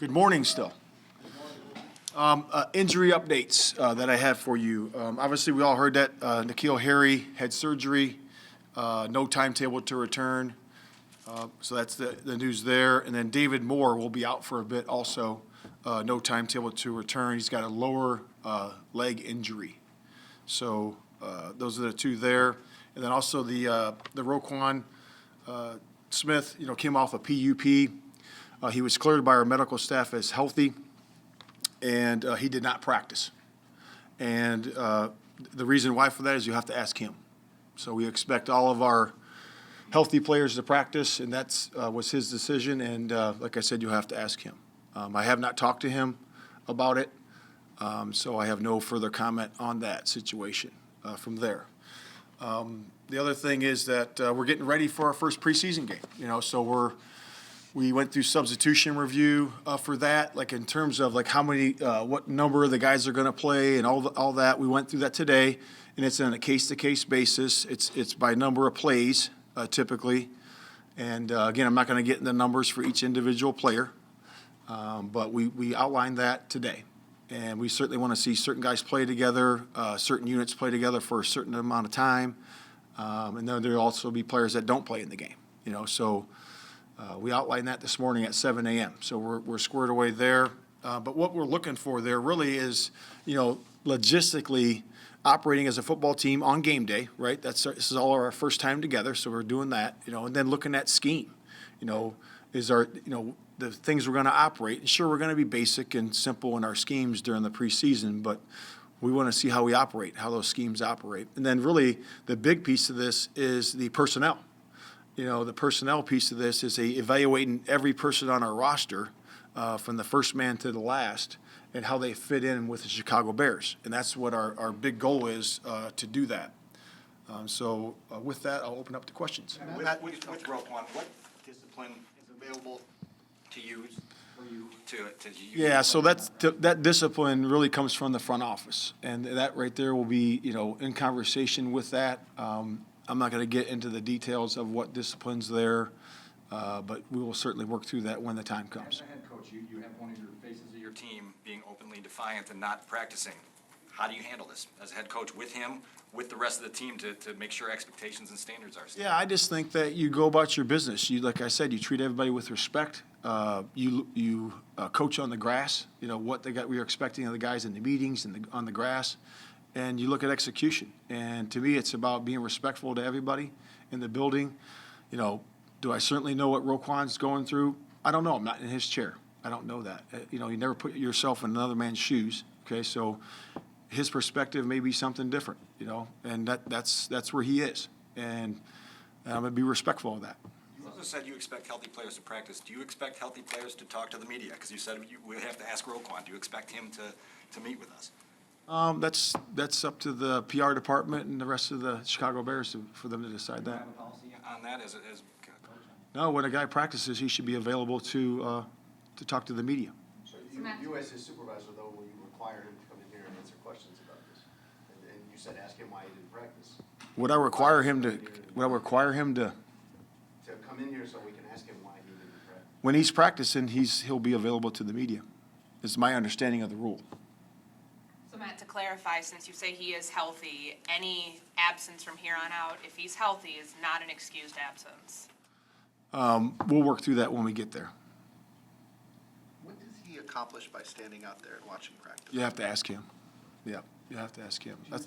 Good morning still. Injury updates that I have for you. Obviously, we all heard that N'Keal Harry had surgery, no timetable to return. So that's the news there. And then David Moore will be out for a bit also, no timetable to return. He's got a lower leg injury. So those are the two there. And then also the Roquan Smith, came off a PUP. He was cleared by our medical staff as healthy, and he did not practice. And the reason why for that is you have to ask him. So we expect all of our healthy players to practice, and that was his decision. And like I said, you have to ask him. I have not talked to him about it, so I have no further comment on that situation from there. The other thing is that we're getting ready for our first preseason game. So we went through substitution review for that, like in terms of like how many, what number of the guys are going to play and all that. We went through that today, and it's on a case-to-case basis. It's by number of plays typically, and again, I'm not going to get into numbers for each individual player, but we outlined that today, and we certainly want to see certain guys play together, certain units play together for a certain amount of time, and then there'll also be players that don't play in the game. So. We outlined that this morning at 7 a.m. So we're squared away there. But what we're looking for there really is, logistically operating as a football team on game day, right? This is all our first time together, so we're doing that, and then looking at scheme. Is our, the things we're going to operate. And sure, we're going to be basic and simple in our schemes during the preseason, but we want to see how we operate, how those schemes operate. And then really the big piece of this is the personnel. The personnel piece of this is evaluating every person on our roster from the first man to the last and how they fit in with the Chicago Bears. And that's what our big goal is to do that. So with that, I'll open up to questions. With Roquan, what discipline is available to use for you to use? Yeah, so that discipline really comes from the front office. And that right there will be, in conversation with that. I'm not going to get into the details of what discipline's there, but we will certainly work through that when the time comes. As a head coach, you have one of your faces of your team being openly defiant and not practicing. How do you handle this as a head coach with him, with the rest of the team to make sure expectations and standards are set? Yeah, I just think that you go about your business. Like I said, you treat everybody with respect. You coach on the grass. What we are expecting of the guys in the meetings and on the grass. And you look at execution. And to me, it's about being respectful to everybody in the building. Do I certainly know what Roquan's going through? I don't know. I'm not in his chair. I don't know that. You never put yourself in another man's shoes. Okay, so his perspective may be something different. And that's where he is. And I'm gonna be respectful of that. You also said you expect healthy players to practice. Do you expect healthy players to talk to the media? Because you said we have to ask Roquan. Do you expect him to meet with us? That's up to the PR department and the rest of the Chicago Bears for them to decide that. Do you have a policy on that as coach? No, when a guy practices, he should be available to talk to the media. So you as his supervisor, though, will you require him to come in here and answer questions about this? And you said ask him why he didn't practice. Would I require him to? To come in here so we can ask him why he didn't practice. When he's practicing, he'll be available to the media. It's my understanding of the rule. So Matt, to clarify, since you say he is healthy, any absence from here on out, if he's healthy, is not an excused absence? We'll work through that when we get there. What does he accomplish by standing out there and watching practice? You have to ask him. Yeah, you have to ask him. What's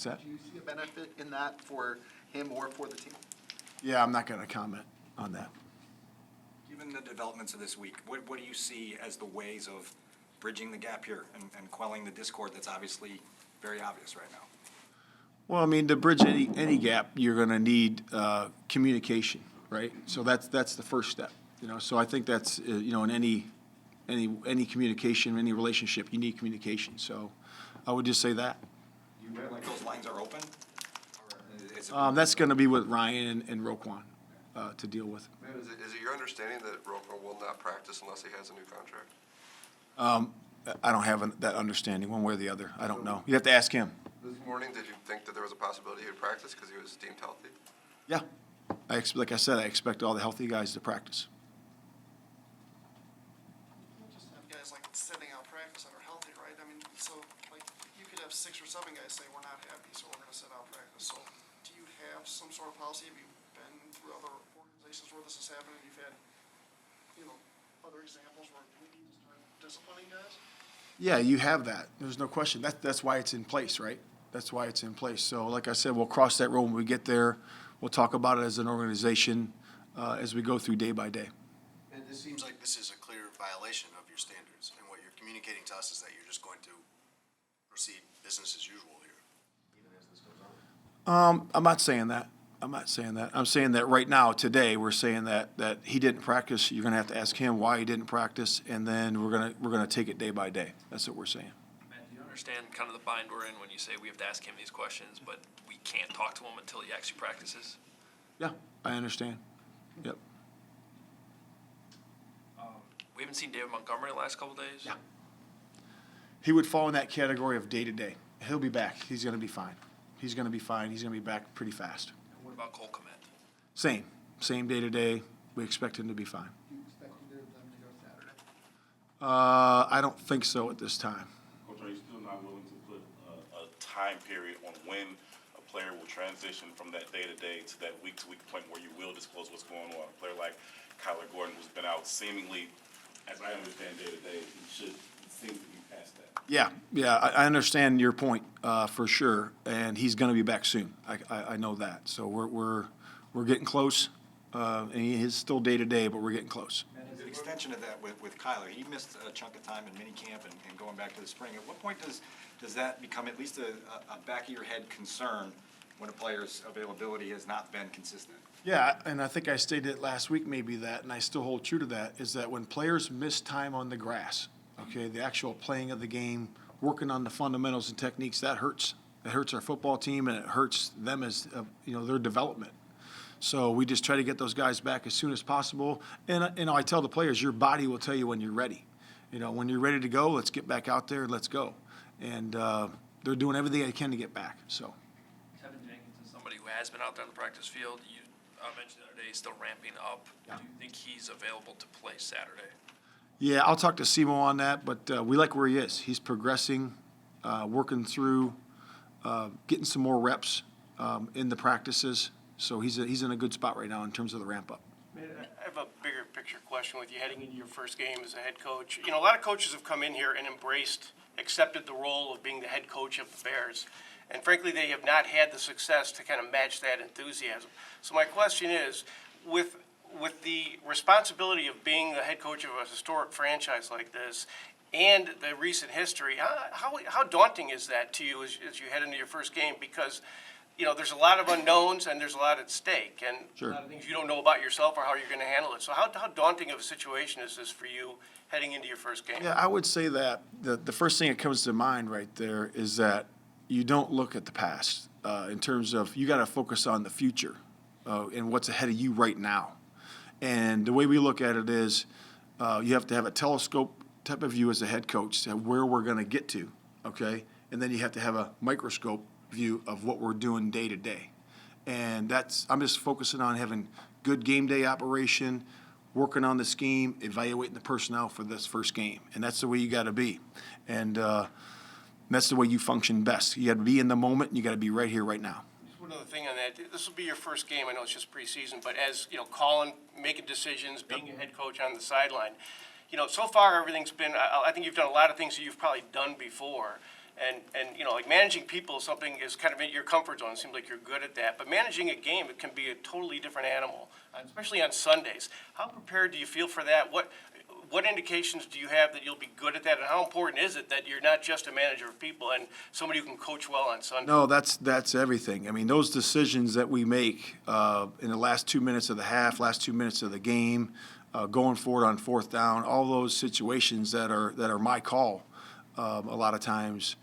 that? Do you see a benefit in that for him or for the team? Yeah, I'm not going to comment on that. Given the developments of this week, what do you see as the ways of bridging the gap here and quelling the discord that's obviously very obvious right now? Well, I mean, to bridge any gap, you're going to need communication, right? So that's the first step. So I think that's in any communication, any relationship, you need communication. So I would just say that. You feel like those lines are open? That's going to be with Ryan and Roquan to deal with. Is it your understanding that Roquan will not practice unless he has a new contract? I don't have that understanding one way or the other. I don't know. You have to ask him. This morning, did you think that there was a possibility he would practice because he was deemed healthy? Yeah. Like I said, I expect all the healthy guys to practice. guys like sitting out practice that are healthy, right? I mean, so like you could have 6 or 7 guys say we're not happy, so we're gonna sit out practice. So do you have some sort of policy? Have you been through other organizations where this has happened and you've had, other examples where we need to start disciplining guys? Yeah, you have that. There's no question. That's why it's in place, right? That's why it's in place. So like I said, we'll cross that road when we get there. We'll talk about it as an organization as we go through day by day. And this seems like this is a clear violation of your standards, and what you're communicating to us is that you're just going to proceed business as usual here, even as this goes on. I'm not saying that. I'm saying that right now, today, we're saying that he didn't practice. You're going to have to ask him why he didn't practice, and then we're gonna take it day by day. That's what we're saying. Matt, do you understand kind of the bind we're in when you say we have to ask him these questions, but we can't talk to him until he actually practices? Yeah, I understand. Yep. We haven't seen David Montgomery the last couple days. Yeah. He would fall in that category of day to day. He'll be back. He's going to be fine. He's going to be fine. He's going to be back pretty fast. And what about Cole Kmet? Same day to day. We expect him to be fine. Do you expect either of them to go Saturday? I don't think so at this time. Coach, are you still not willing to put a time period on when a player will transition from that day-to-day to that week-to-week point where you will disclose what's going on? A player like Kyler Gordon, who's been out seemingly, as I understand day-to-day, he should seem to be past that. Yeah, I understand your point for sure, and he's going to be back soon. I know that. So we're getting close, and he is still day to day, but we're getting close. As an extension of that with Kyler, he missed a chunk of time in minicamp and going back to the spring. At what point does that become at least a back of your head concern when a player's availability has not been consistent? Yeah, and I think I stated it last week maybe that, and I still hold true to that, is that when players miss time on the grass, okay, the actual playing of the game, working on the fundamentals and techniques, that hurts. It hurts our football team, and it hurts them as, their development. So we just try to get those guys back as soon as possible. And, I tell the players, your body will tell you when you're ready. When you're ready to go, let's get back out there and let's go. And they're doing everything they can to get back, so. Tevin Jenkins is somebody who has been out there on the practice field. You mentioned the other day he's still ramping up. Yeah. Do you think he's available to play Saturday? Yeah, I'll talk to Simo on that, but we like where he is. He's progressing, working through, getting some more reps in the practices. So he's in a good spot right now in terms of the ramp up. I have a bigger picture question with you heading into your first game as a head coach. A lot of coaches have come in here and accepted the role of being the head coach of the Bears. And frankly, they have not had the success to kind of match that enthusiasm. So my question is, with the responsibility of being the head coach of a historic franchise like this and the recent history, how daunting is that to you as you head into your first game? Because there's a lot of unknowns and there's a lot at stake, and Sure. a lot of things you don't know about yourself or how you're going to handle it. So how daunting of a situation is this for you heading into your first game? Yeah, I would say that the first thing that comes to mind right there is that you don't look at the past in terms of you got to focus on the future and what's ahead of you right now. And the way we look at it is you have to have a telescope type of view as a head coach to where we're going to get to, okay? And then you have to have a microscope view of what we're doing day to day. And I'm just focusing on having good game day operation, working on the scheme, evaluating the personnel for this first game. And that's the way you got to be. And that's the way you function best. You got to be in the moment, and you got to be right here, right now. Just one other thing on that. This will be your first game. I know it's just preseason, but as calling, making decisions, being a head coach on the sideline, so far everything's been. I think you've done a lot of things that you've probably done before. And like managing people is kind of in your comfort zone. It seems like you're good at that. But managing a game, it can be a totally different animal, especially on Sundays. How prepared do you feel for that? What indications do you have that you'll be good at that? And how important is it that you're not just a manager of people and somebody who can coach well on Sunday? No, that's everything. I mean, those decisions that we make in the last 2 minutes of the half, last 2 minutes of the game, going forward on fourth down, all those situations that are my call a lot of times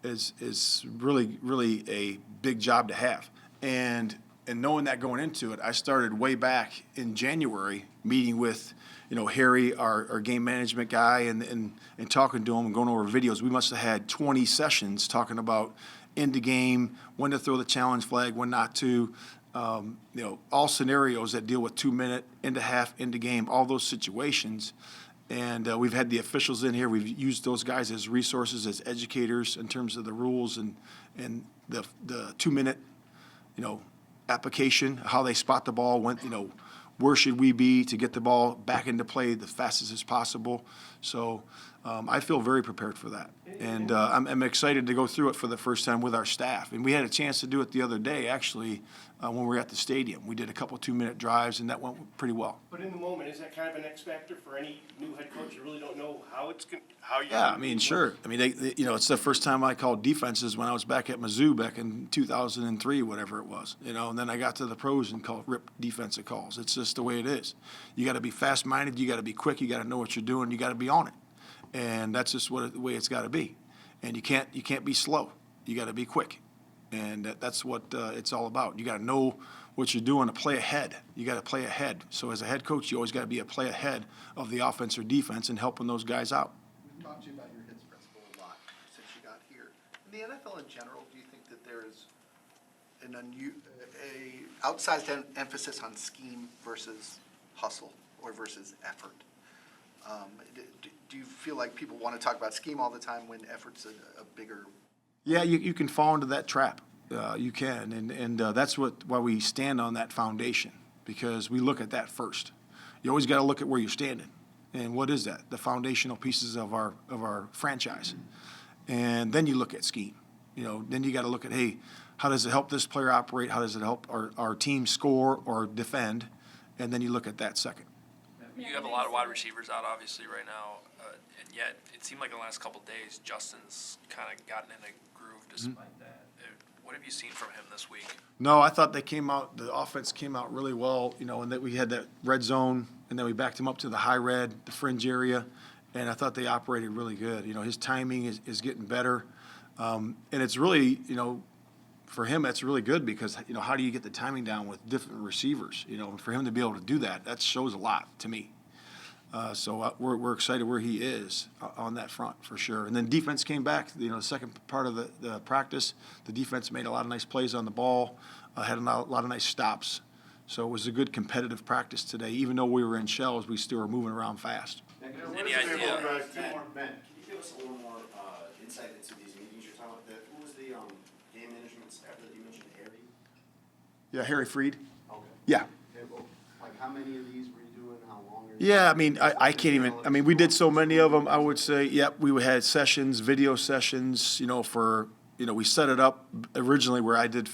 is really a big job to have. And knowing that going into it, I started way back in January meeting with Harry, our game management guy, and talking to him and going over videos. We must have had 20 sessions talking about end of game, when to throw the challenge flag, when not to, all scenarios that deal with 2 minute, end of half, end of game, all those situations. And we've had the officials in here. We've used those guys as resources, as educators in terms of the rules and the 2-minute, application, how they spot the ball, when, where should we be to get the ball back into play the fastest as possible. So I feel very prepared for that. And I'm excited to go through it for the first time with our staff. And we had a chance to do it the other day, actually, when we were at the stadium. We did a couple 2-minute drives, and that went pretty well. But in the moment, is that kind of an X factor for any new head coach? You really don't know how you're. Yeah, I mean, sure. I mean, it's the first time I called defenses when I was back at Mizzou back in 2003, whatever it was, and then I got to the pros and ripped defensive calls. It's just the way it is. You got to be fast-minded. You got to be quick. You got to know what you're doing. You got to be on it, and that's just the way it's got to be. And you can't be slow. You got to be quick, and that's what it's all about. You got to know what you're doing to play ahead. You got to play ahead. So as a head coach, you always got to be a play ahead of the offense or defense and helping those guys out. We've talked to you about your hits principle a lot since you got here. In the NFL in general, do you think that there's a outsized emphasis on scheme versus hustle or versus effort? Do you feel like people want to talk about scheme all the time when effort's a bigger? Yeah, you can fall into that trap. You can, and that's why we stand on that foundation, because we look at that first. You always got to look at where you're standing, and what is that? The foundational pieces of our franchise, and then you look at scheme. Then you got to look at, hey, how does it help this player operate? How does it help our team score or defend? And then you look at that second. You have a lot of wide receivers out, obviously, right now, and yet it seemed like in the last couple of days, Justin's kind of gotten in a groove despite that. What have you seen from him this week? No, I thought the offense came out really well, and that we had that red zone, and then we backed him up to the high red, the fringe area, and I thought they operated really good. His timing is getting better, and it's really, for him, that's really good because, how do you get the timing down with different receivers? And for him to be able to do that shows a lot to me. So we're excited where he is on that front for sure. And then defense came back. The second part of the practice, the defense made a lot of nice plays on the ball, had a lot of nice stops. So it was a good competitive practice today. Even though we were in shells, we still were moving around fast. Any idea? Ben, can you give us a little more insight into these meetings you're talking about? Who was the game management staff that you mentioned, Harry? Yeah, Harry Freed. Okay. Yeah. Okay, well, like how many of these were you doing? How long are you? Yeah, I mean, I can't even, we did so many of them, I would say, yep, we had sessions, video sessions, we set it up originally where I did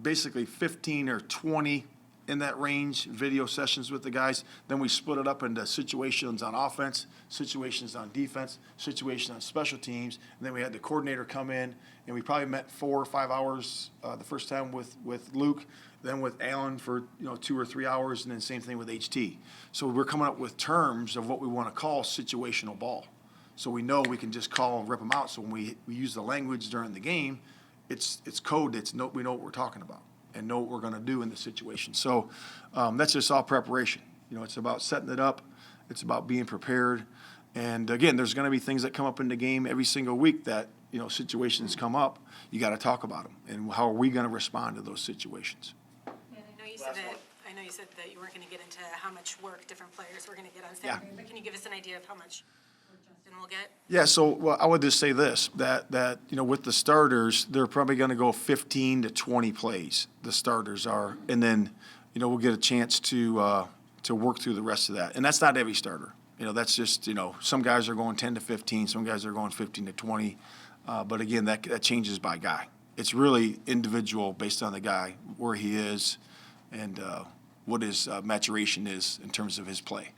basically 15 or 20 in that range, video sessions with the guys. Then we split it up into situations on offense, situations on defense, situations on special teams. And then we had the coordinator come in, and we probably met 4 or 5 hours the first time with Luke, then with Alan for 2 or 3 hours, and then same thing with HT. So we're coming up with terms of what we want to call situational ball. So we know we can just call and rip them out. So when we use the language during the game, it's code. We know what we're talking about and know what we're going to do in the situation. So that's just all preparation. It's about setting it up. It's about being prepared. And again, there's going to be things that come up in the game every single week that, situations come up. You got to talk about them. And how are we going to respond to those situations? And I know you said that you weren't going to get into how much work different players were going to get on Saturday, but can you give us an idea of how much work Justin will get? Yeah, so I would just say this, that with the starters, they're probably going to go 15 to 20 plays, the starters are, and then, we'll get a chance to work through the rest of that. And that's not every starter. That's just, some guys are going 10 to 15, some guys are going 15 to 20. But again, that changes by guy. It's really individual based on the guy, where he is, and what his maturation is in terms of his play.